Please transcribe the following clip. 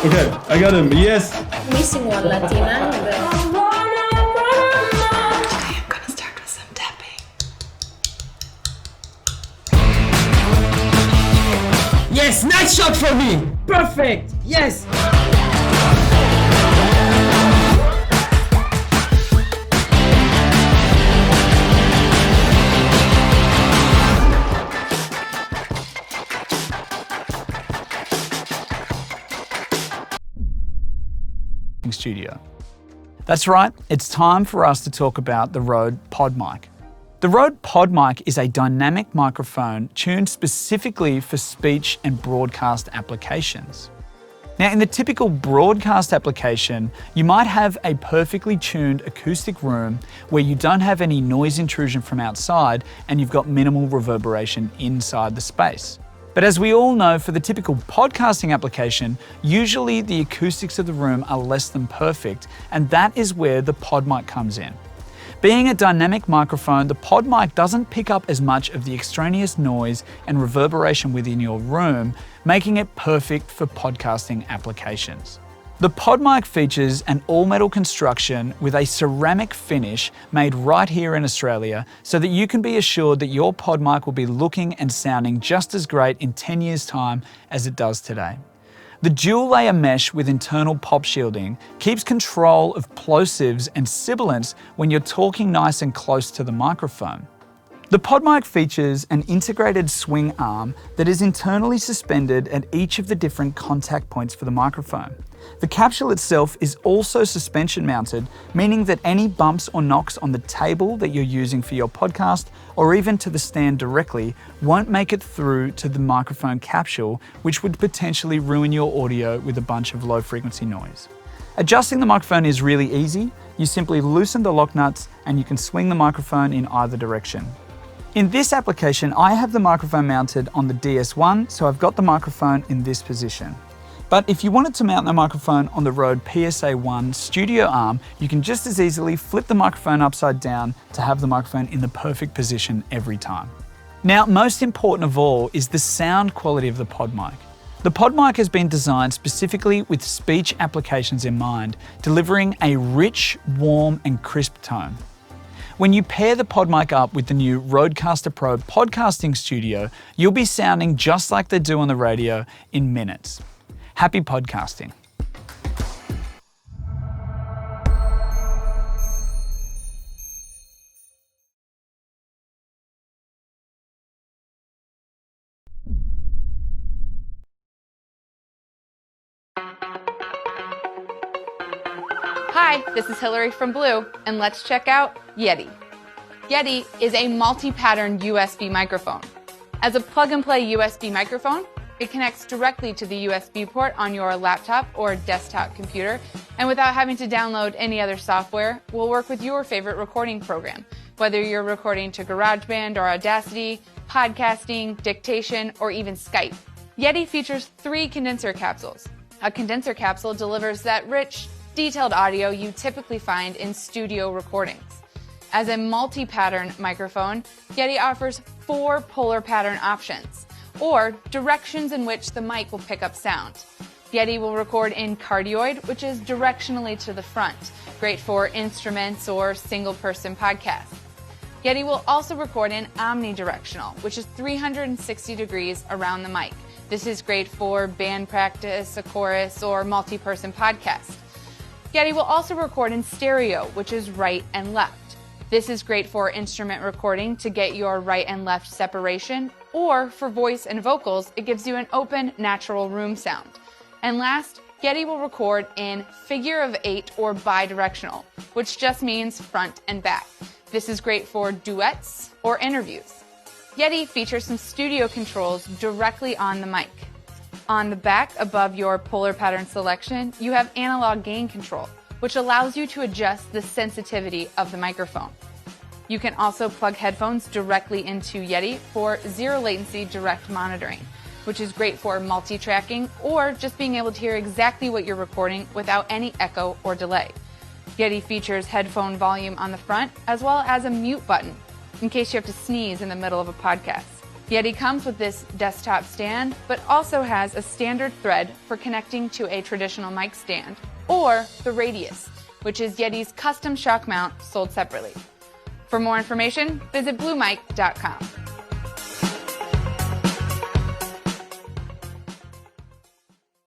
Okay, I got him. Yes. Missing one Latina. But... I am gonna start with some tapping. Yes, nice shot for me. Perfect. Yes. Studio. That's right, it's time for us to talk about the Rode PodMic. The Rode PodMic is a dynamic microphone tuned specifically for speech and broadcast applications. Now, in the typical broadcast application, you might have a perfectly tuned acoustic room where you don't have any noise intrusion from outside and you've got minimal reverberation inside the space. But as we all know, for the typical podcasting application, usually the acoustics of the room are less than perfect, and that is where the PodMic comes in. Being a dynamic microphone, the PodMic doesn't pick up as much of the extraneous noise and reverberation within your room, making it perfect for podcasting applications. The PodMic features an all-metal construction with a ceramic finish made right here in Australia so that you can be assured that your PodMic will be looking and sounding just as great in 10 years' time as it does today. The dual-layer mesh with internal pop shielding keeps control of plosives and sibilants when you're talking nice and close to the microphone. The PodMic features an integrated swing arm that is internally suspended at each of the different contact points for the microphone. The capsule itself is also suspension mounted, meaning that any bumps or knocks on the table that you're using for your podcast, or even to the stand directly, won't make it through to the microphone capsule, which would potentially ruin your audio with a bunch of low frequency noise. Adjusting the microphone is really easy. You simply loosen the lock nuts and you can swing the microphone in either direction. In this application, I have the microphone mounted on the DS1, so I've got the microphone in this position. But if you wanted to mount the microphone on the Rode PSA-1 studio arm, you can just as easily flip the microphone upside down to have the microphone in the perfect position every time. Now, most important of all is the sound quality of the PodMic. The PodMic has been designed specifically with speech applications in mind, delivering a rich, warm, and crisp tone. When you pair the PodMic up with the new Rodecaster Pro podcasting studio, you'll be sounding just like they do on the radio in minutes. Happy podcasting. Hi, this is Hillary from Blue, and let's check out Yeti. Yeti is a multi-pattern USB microphone. As a plug-and-play USB microphone, it connects directly to the USB port on your laptop or desktop computer, and without having to download any other software, will work with your favorite recording program, whether you're recording to GarageBand or Audacity, podcasting, dictation, or even Skype. Yeti features 3 condenser capsules. A condenser capsule delivers that rich, detailed audio you typically find in studio recordings. As a multi-pattern microphone, Yeti offers 4 polar pattern options, or directions in which the mic will pick up sound. Yeti will record in cardioid, which is directionally to the front, great for instruments or single-person podcasts. Yeti will also record in omnidirectional, which is 360 degrees around the mic. This is great for band practice, a chorus, or multi-person podcast. Yeti will also record in stereo, which is right and left. This is great for instrument recording to get your right and left separation, or for voice and vocals, it gives you an open, natural room sound. And last, Yeti will record in figure of 8 or bidirectional, which just means front and back. This is great for duets or interviews. Yeti features some studio controls directly on the mic. On the back, above your polar pattern selection, you have analog gain control, which allows you to adjust the sensitivity of the microphone. You can also plug headphones directly into Yeti for zero latency direct monitoring, which is great for multi-tracking or just being able to hear exactly what you're recording without any echo or delay. Yeti features headphone volume on the front, as well as a mute button in case you have to sneeze in the middle of a podcast. Yeti comes with this desktop stand, but also has a standard thread for connecting to a traditional mic stand, or the Radius, which is Yeti's custom shock mount sold separately. For more information, visit bluemic.com.